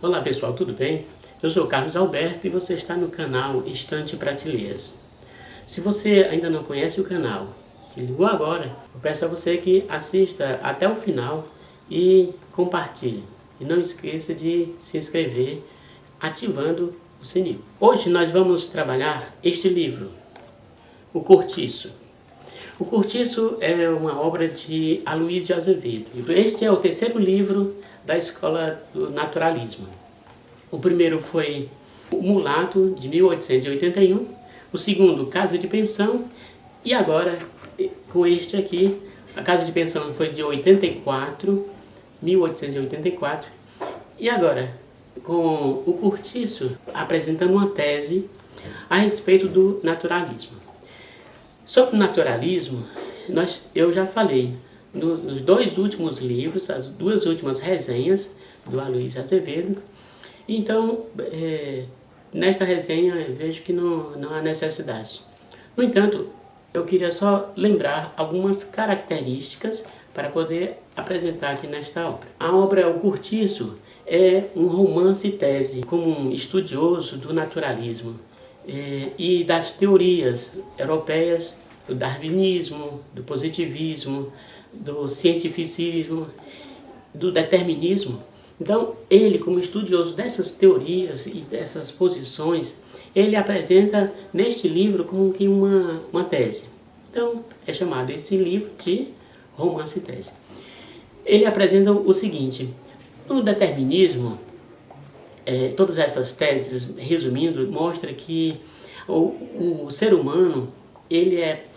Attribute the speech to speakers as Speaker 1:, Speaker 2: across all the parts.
Speaker 1: Olá pessoal, tudo bem? Eu sou o Carlos Alberto e você está no canal Estante Prateleiras. Se você ainda não conhece o canal, que ligou agora, eu peço a você que assista até o final e compartilhe. E não esqueça de se inscrever ativando o sininho. Hoje nós vamos trabalhar este livro, O Cortiço. O Cortiço é uma obra de Aloysio de Azevedo. Este é o terceiro livro da Escola do Naturalismo. O primeiro foi O Mulato, de 1881. O segundo, Casa de Pensão. E agora, com este aqui, a Casa de Pensão foi de 1884. E agora, com o Cortiço, apresentando uma tese a respeito do naturalismo. Sobre o naturalismo, eu já falei nos dois últimos livros, as duas últimas resenhas do Aloysio Azevedo. Então, nesta resenha eu vejo que não há necessidade. No entanto, eu queria só lembrar algumas características para poder apresentar aqui nesta obra. A obra O Cortiço é um romance-tese como um estudioso do naturalismo e das teorias europeias, do darwinismo, do positivismo, do cientificismo, do determinismo. Então, ele, como estudioso dessas teorias e dessas posições, ele apresenta neste livro como que uma tese. Então, é chamado esse livro de romance-tese. Ele apresenta o seguinte: no determinismo, todas essas teses, resumindo, mostra que o ser humano ele é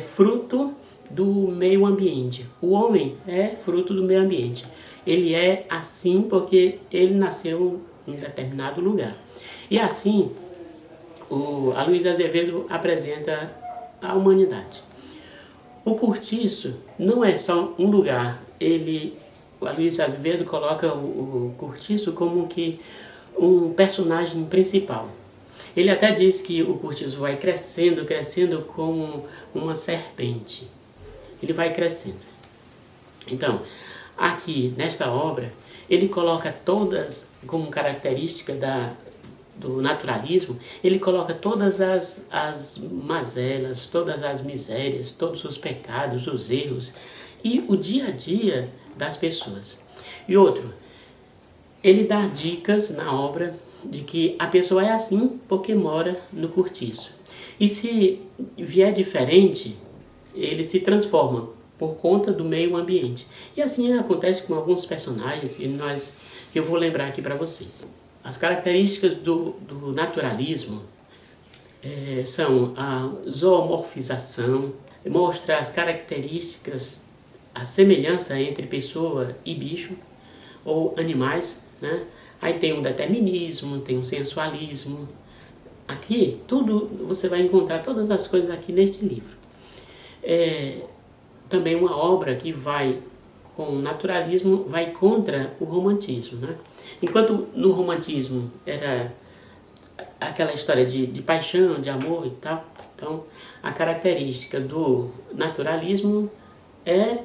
Speaker 1: fruto do meio ambiente. O homem é fruto do meio ambiente. Ele é assim porque ele nasceu em determinado lugar. E assim, o Aloysio Azevedo apresenta a humanidade. O Cortiço não é só um lugar. O Aloysio Azevedo coloca o Cortiço como que um personagem principal. Ele até diz que o Cortiço vai crescendo como uma serpente. Ele vai crescendo. Então, aqui nesta obra, ele coloca todas, como característica do naturalismo, ele coloca todas as mazelas, todas as misérias, todos os pecados, os erros e o dia a dia das pessoas. E outro, ele dá dicas na obra de que a pessoa é assim porque mora no cortiço. E se vier diferente, ele se transforma por conta do meio ambiente. E assim acontece com alguns personagens que eu vou lembrar aqui para vocês. As características do naturalismo são a zoomorfização, mostra as características, a semelhança entre pessoa e bicho ou animais, né? Aí tem um determinismo, tem um sensualismo. Aqui, tudo, você vai encontrar todas as coisas aqui neste livro. Também uma obra que vai com o naturalismo, vai contra o romantismo, né? Enquanto no romantismo era aquela história de paixão, de amor e tal, então a característica do naturalismo é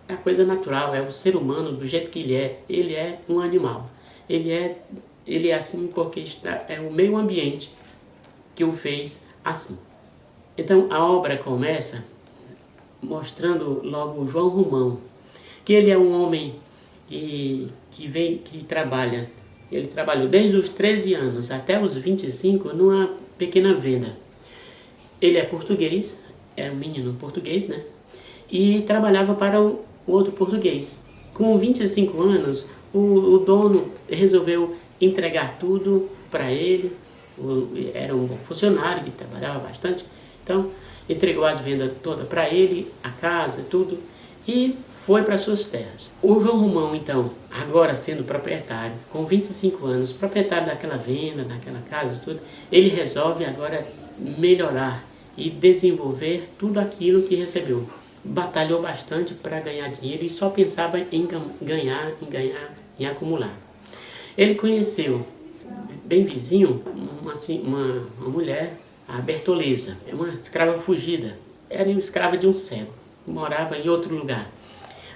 Speaker 1: a coisa natural, é o ser humano do jeito que ele é um animal. Ele é assim porque é o meio ambiente que o fez assim. Então a obra começa mostrando logo João Romão, que ele é um homem que trabalha. Ele trabalhou desde os 13 anos até os 25 numa pequena venda. Ele é português, é um menino português, né? E trabalhava para o outro português. Com 25 anos, o dono resolveu entregar tudo para ele. Era um bom funcionário que trabalhava bastante. Então, entregou a venda toda para ele, a casa, tudo, e foi para suas terras. O João Romão, então, agora sendo proprietário, com 25 anos, proprietário daquela venda, daquela casa, tudo, ele resolve agora melhorar e desenvolver tudo aquilo que recebeu. Batalhou bastante para ganhar dinheiro e só pensava em ganhar, em acumular. Ele conheceu, bem vizinho, uma mulher, a Bertoleza, é uma escrava fugida, era escrava de um cego, morava em outro lugar.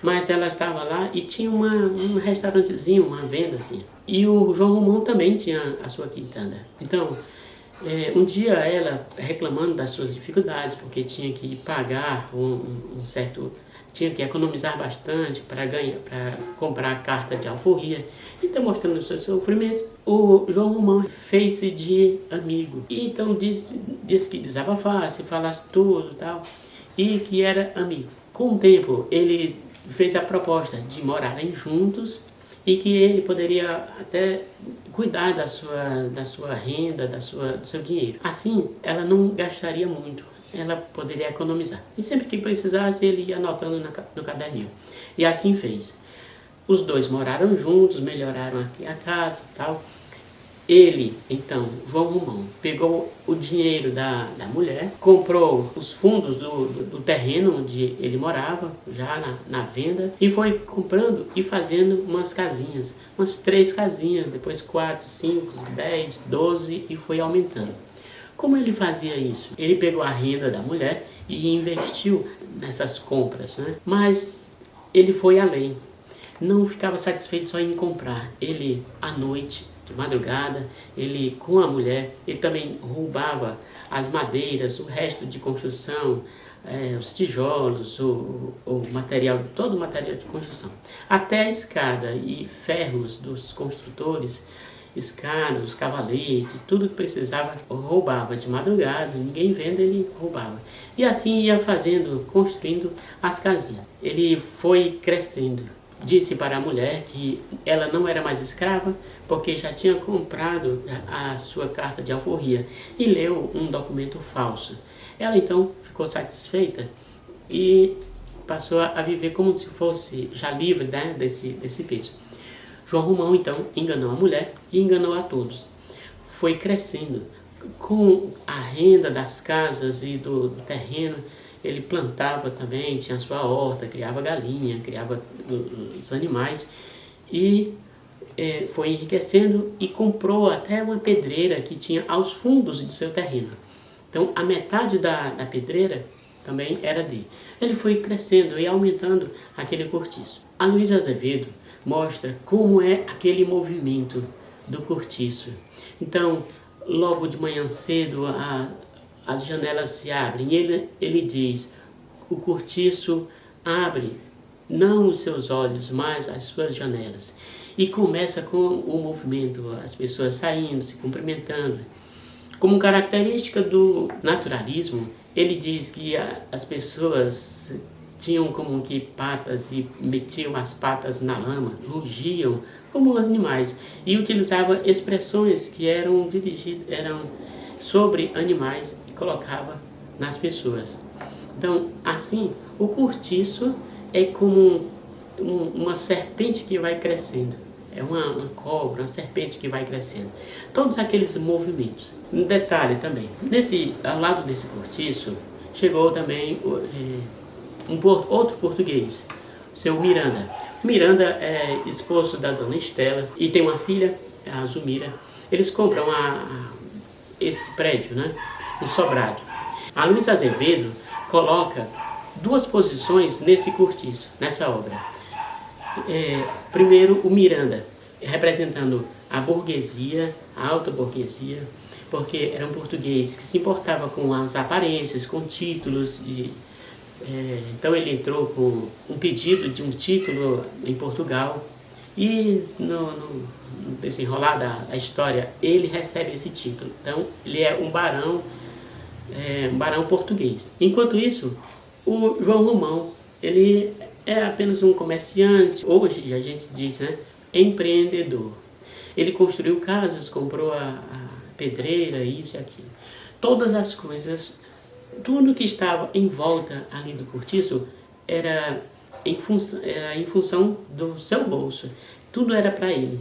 Speaker 1: Mas ela estava lá e tinha um restaurantezinho, uma venda assim. E o João Romão também tinha a sua quitanda. Então, um dia ela reclamando das suas dificuldades, porque tinha que pagar um certo... Tinha que economizar bastante para comprar a carta de alforria. Então, mostrando o seu sofrimento, o João Romão fez-se de amigo. E então disse que desabafasse, falasse tudo e tal, e que era amigo. Com o tempo, ele fez a proposta de morarem juntos e que ele poderia até cuidar da sua renda, do seu dinheiro. Assim, ela não gastaria muito, ela poderia economizar. E sempre que precisasse, ele ia anotando no caderninho. E assim fez. Os dois moraram juntos, melhoraram aqui a casa e tal. Ele, então, João Romão, pegou o dinheiro da mulher, comprou os fundos do terreno onde ele morava, já na venda, e foi comprando e fazendo umas casinhas, umas 3 casinhas, depois 4, 5, 10, 12 e foi aumentando. Como ele fazia isso? Ele pegou a renda da mulher e investiu nessas compras, né? Mas ele foi além. Não ficava satisfeito só em comprar. Ele, à noite, de madrugada, ele com a mulher, ele também roubava as madeiras, o resto de construção, os tijolos, o material, todo o material de construção. Até a escada e ferros dos construtores, escadas, cavaletes, tudo que precisava, roubava de madrugada, ninguém vendo, ele roubava. E assim ia fazendo, construindo as casinhas. Ele foi crescendo. Disse para a mulher que ela não era mais escrava, porque já tinha comprado a sua carta de alforria e leu um documento falso. Ela então ficou satisfeita e passou a viver como se fosse já livre, né, desse peso. João Romão então enganou a mulher e enganou a todos. Foi crescendo. Com a renda das casas e do terreno, ele plantava também, tinha a sua horta, criava galinha, criava os animais e foi enriquecendo e comprou até uma pedreira que tinha aos fundos do seu terreno. Então a metade da pedreira também era dele. Ele foi crescendo e aumentando aquele cortiço. A Luísa Azevedo mostra como é aquele movimento do cortiço. Então, logo de manhã cedo, as janelas se abrem e ele diz: o cortiço abre não os seus olhos, mas as suas janelas. E começa com o movimento, as pessoas saindo, se cumprimentando. Como característica do naturalismo, ele diz que as pessoas tinham como que patas e metiam as patas na lama, rugiam como os animais e utilizava expressões que eram sobre animais e colocava nas pessoas. Então, assim, o cortiço é como uma serpente que vai crescendo. É uma cobra, uma serpente que vai crescendo. Todos aqueles movimentos. Um detalhe também, ao lado desse cortiço, chegou também outro português, o seu Miranda. Miranda é esposo da dona Estela e tem uma filha, a Zumira. Eles compram esse prédio, né? Um sobrado. A Luísa Azevedo coloca 2 posições nesse cortiço, nessa obra. Primeiro, o Miranda, representando a burguesia, a alta burguesia, porque era um português que se importava com as aparências, com títulos. Então ele entrou com um pedido de um título em Portugal e no desenrolar da história ele recebe esse título. Então ele é um barão português. Enquanto isso, o João Romão, ele é apenas um comerciante, hoje a gente diz, né, empreendedor. Ele construiu casas, comprou a pedreira, isso e aquilo. Todas as coisas, tudo que estava em volta ali do cortiço era em função do seu bolso. Tudo era para ele.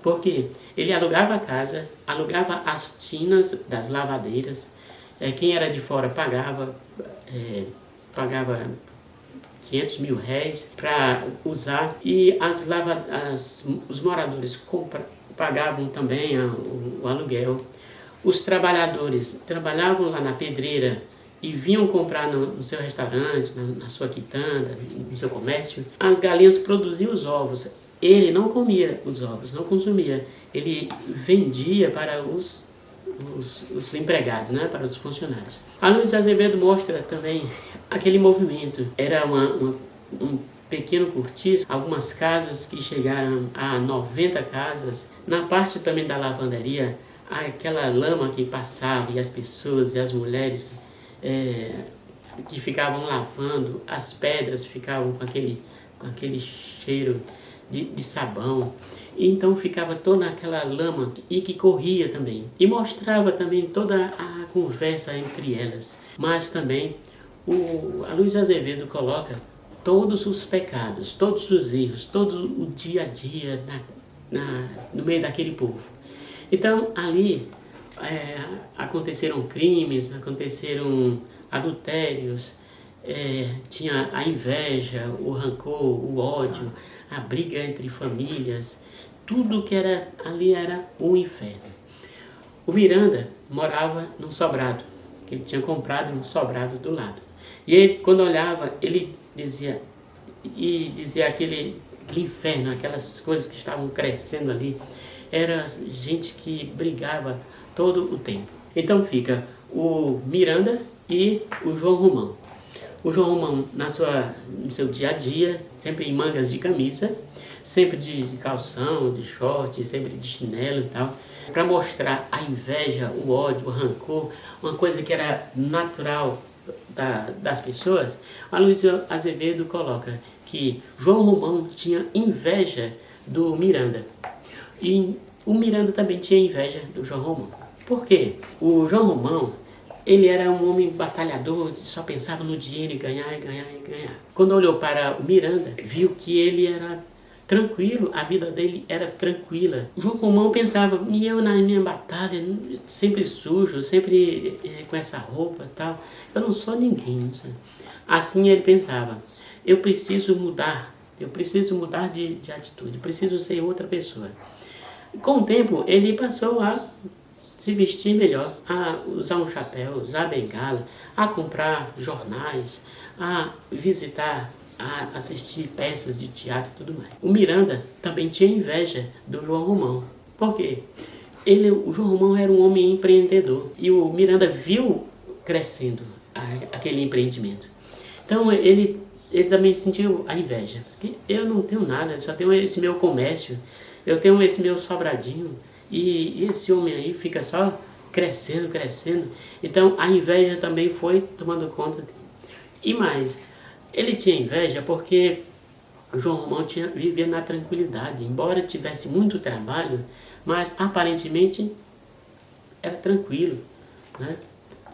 Speaker 1: Porque ele alugava a casa, alugava as tinas das lavadeiras. Quem era de fora pagava 500 mil réis para usar e os moradores pagavam também o aluguel. Os trabalhadores trabalhavam lá na pedreira e vinham comprar no seu restaurante, na sua quitanda, no seu comércio, as galinhas produziam os ovos. Ele não comia os ovos, não consumia. Ele vendia para os empregados, né, para os funcionários. A Luiz Azevedo mostra também aquele movimento. Era um pequeno cortiço, algumas casas que chegaram a 90 casas. Na parte também da lavanderia, aquela lama que passava e as pessoas e as mulheres que ficavam lavando, as pedras ficavam com aquele cheiro de sabão. Então ficava toda aquela lama e que corria também. E mostrava também toda a conversa entre elas. Mas também a Luiz Azevedo coloca todos os pecados, todos os erros, todo o dia a dia no meio daquele povo. Então ali aconteceram crimes, aconteceram adultérios, tinha a inveja, o rancor, o ódio, a briga entre famílias. Tudo que era ali era um inferno. O Miranda morava num sobrado, que ele tinha comprado num sobrado do lado. E ele, quando olhava, ele dizia aquele inferno, aquelas coisas que estavam crescendo ali, era gente que brigava todo o tempo. Então fica o Miranda e o João Romão. O João Romão, no seu dia a dia, sempre em mangas de camisa, sempre de calção, de short, sempre de chinelo e tal, para mostrar a inveja, o ódio, o rancor, uma coisa que era natural das pessoas. A Luiz Azevedo coloca que João Romão tinha inveja do Miranda. E o Miranda também tinha inveja do João Romão. Por quê? O João Romão, ele era um homem batalhador, só pensava no dinheiro e ganhar, e ganhar, e ganhar. Quando olhou para o Miranda, viu que ele era tranquilo, a vida dele era tranquila. O João Romão pensava, e eu na minha batalha, sempre sujo, sempre com essa roupa e tal, eu não sou ninguém. Sabe? Assim ele pensava, eu preciso mudar de atitude, preciso ser outra pessoa. Com o tempo, ele passou a se vestir melhor, a usar um chapéu, usar bengala, a comprar jornais, a visitar, a assistir peças de teatro e tudo mais. O Miranda também tinha inveja do João Romão. Por quê? O João Romão era um homem empreendedor e o Miranda viu crescendo aquele empreendimento. Então ele também sentiu a inveja. Porque eu não tenho nada, eu só tenho esse meu comércio, eu tenho esse meu sobradinho. E esse homem aí fica só crescendo, crescendo. Então a inveja também foi tomando conta dele. E mais, ele tinha inveja porque o João Romão vivia na tranquilidade. Embora tivesse muito trabalho, mas aparentemente era tranquilo. Né?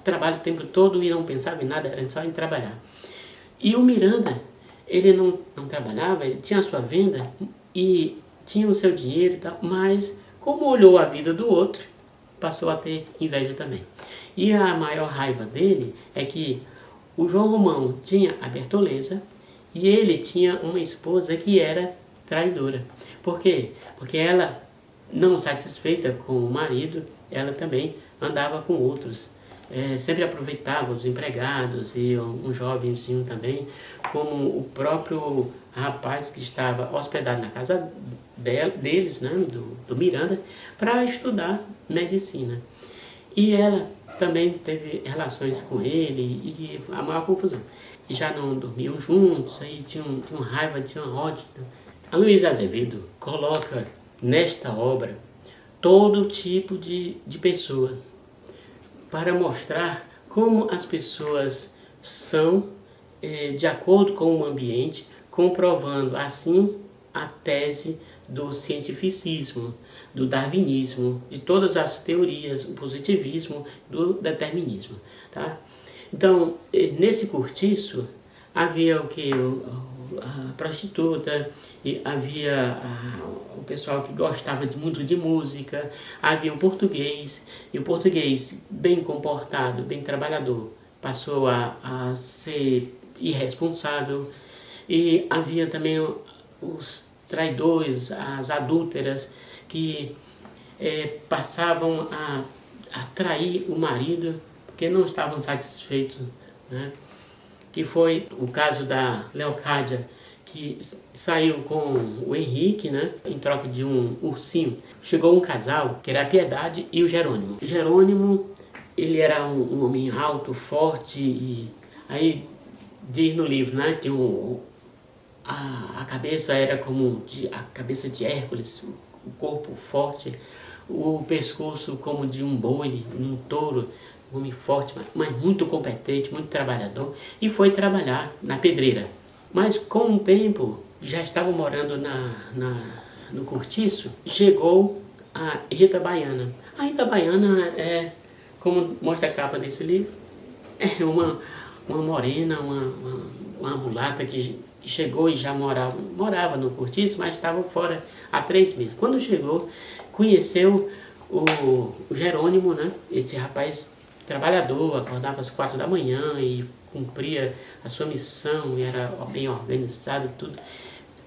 Speaker 1: Trabalho o tempo todo e não pensava em nada, era só em trabalhar. E o Miranda, ele não trabalhava, ele tinha a sua venda e tinha o seu dinheiro e tal, mas como olhou a vida do outro, passou a ter inveja também. E a maior raiva dele é que o João Romão tinha a Bertoleza e ele tinha uma esposa que era traidora. Por quê? Porque ela, não satisfeita com o marido, ela também andava com outros. Sempre aproveitava os empregados e um jovenzinho também, como o próprio rapaz que estava hospedado na casa deles, né, do Miranda, para estudar medicina. E ela também teve relações com ele e a maior confusão. E já não dormiam juntos, aí tinham raiva, tinham ódio. A Luiz Azevedo coloca nesta obra todo tipo de pessoa, para mostrar como as pessoas são de acordo com o ambiente, comprovando assim a tese do cientificismo, do darwinismo, de todas as teorias, o positivismo, do determinismo. Tá? Então, nesse cortiço, havia o que? A prostituta, e havia o pessoal que gostava muito de música, havia um português, e o português bem comportado, bem trabalhador, passou a ser irresponsável, e havia também os traidores, as adúlteras, que passavam a trair o marido porque não estavam satisfeitos, né? Que foi o caso da Leocádia, que saiu com o Henrique, né, em troca de um ursinho. Chegou um casal, que era a Piedade e o Jerônimo. O Jerônimo, ele era um homem alto, forte, e aí diz no livro, né, que a cabeça era como a cabeça de Hércules, o corpo forte, o pescoço como de um boi, um touro, um homem forte, mas muito competente, muito trabalhador, e foi trabalhar na pedreira. Mas com o tempo, já estavam morando no cortiço, chegou a Rita Baiana. A Rita Baiana é, como mostra a capa desse livro, é uma morena, uma mulata que chegou e já morava no cortiço, mas estava fora há 3 meses. Quando chegou, conheceu o Jerônimo, né? Esse rapaz trabalhador, acordava às 4 da manhã e cumpria a sua missão, e era bem organizado, tudo.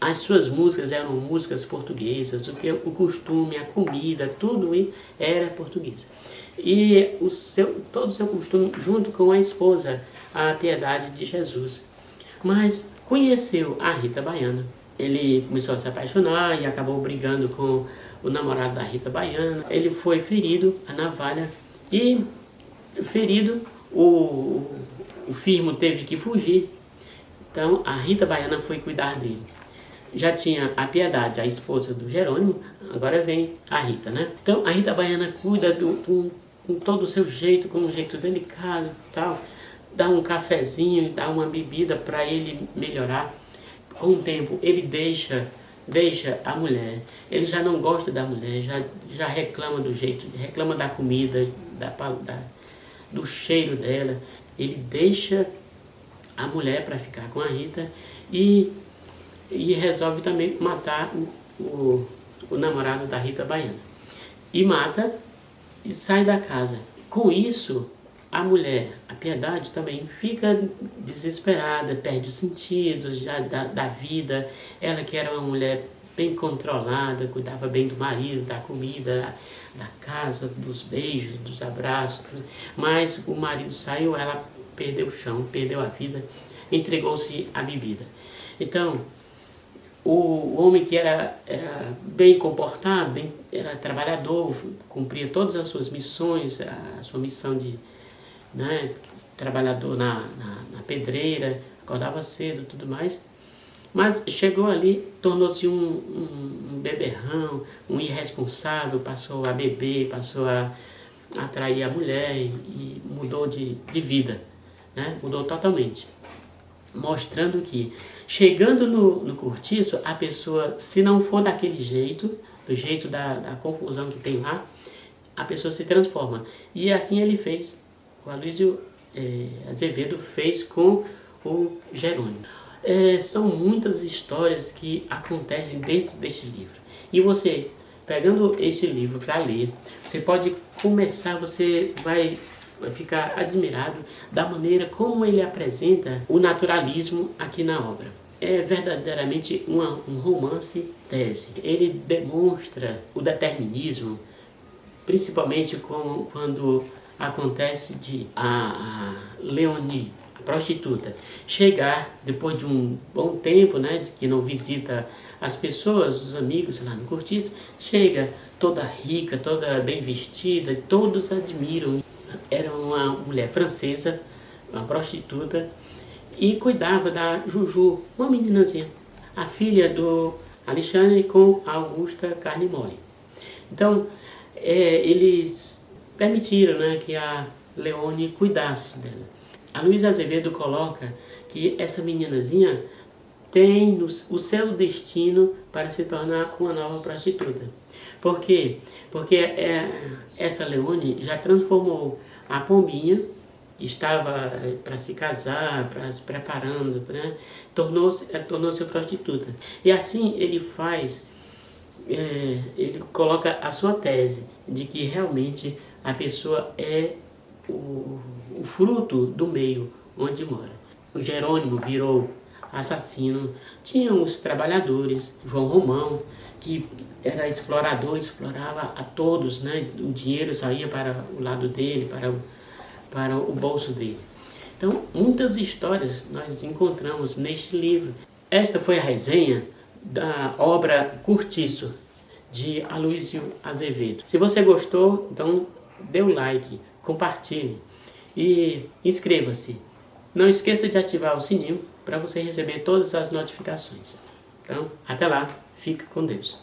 Speaker 1: As suas músicas eram músicas portuguesas, o costume, a comida, tudo era português. E todo o seu costume junto com a esposa, a Piedade de Jesus. Mas conheceu a Rita Baiana. Ele começou a se apaixonar e acabou brigando com o namorado da Rita Baiana. Ele foi ferido, a navalha, e ferido, o Firmo teve que fugir. Então a Rita Baiana foi cuidar dele. Já tinha a Piedade, a esposa do Jerônimo, agora vem a Rita, né? Então a Rita Baiana cuida com todo o seu jeito, com um jeito delicado e tal, dá um cafezinho, dá uma bebida para ele melhorar. Com o tempo ele deixa a mulher, ele já não gosta da mulher, já reclama do jeito, reclama da comida, do cheiro dela. Ele deixa a mulher para ficar com a Rita e resolve também matar o namorado da Rita Baiana. E mata e sai da casa. Com isso, a mulher, a Piedade, também fica desesperada, perde os sentidos da vida. Ela que era uma mulher bem controlada, cuidava bem do marido, da comida, da casa, dos beijos, dos abraços. Mas o marido saiu, ela perdeu o chão, perdeu a vida, entregou-se à bebida. Então, o homem que era bem comportado, era trabalhador, cumpria todas as suas missões, a sua missão de, né, trabalhador na pedreira, acordava cedo e tudo mais, mas chegou ali, tornou-se um beberrão, um irresponsável, passou a beber, passou a atrair a mulher e mudou de vida, né? Mudou totalmente, mostrando que chegando no cortiço, a pessoa, se não for daquele jeito, do jeito da confusão que tem lá, a pessoa se transforma. E assim ele fez, o Aloysio Azevedo fez com o Jerônimo. São muitas histórias que acontecem dentro deste livro. E você, pegando esse livro para ler, você pode começar, você vai ficar admirado da maneira como ele apresenta o naturalismo aqui na obra. É verdadeiramente um romance-tese. Ele demonstra o determinismo, principalmente quando acontece de a Leonie, a prostituta, chegar depois de um bom tempo, né, de que não visita as pessoas, os amigos lá no cortiço, chega toda rica, toda bem vestida, e todos admiram. Era uma mulher francesa, uma prostituta, e cuidava da Juju, uma meninazinha, a filha do Alexandre com a Augusta Carne Mole. Então, eles permitiram, né, que a Leone cuidasse dela. A Luísa Azevedo coloca que essa meninazinha tem o seu destino para se tornar uma nova prostituta. Por quê? Porque essa Leone já transformou a Pombinha, que estava para se casar, para se preparando, né? tornou-se prostituta. E assim ele faz, ele coloca a sua tese de que realmente a pessoa é o fruto do meio onde mora. O Jerônimo virou assassino, tinha os trabalhadores, João Romão, que era explorador, explorava a todos, né? O dinheiro só ia para o lado dele, para o bolso dele. Então, muitas histórias nós encontramos neste livro. Esta foi a resenha da obra Curtiço, de Aloísio Azevedo. Se você gostou, então dê um like, compartilhe e inscreva-se. Não esqueça de ativar o sininho para você receber todas as notificações. Então, até lá, fique com Deus.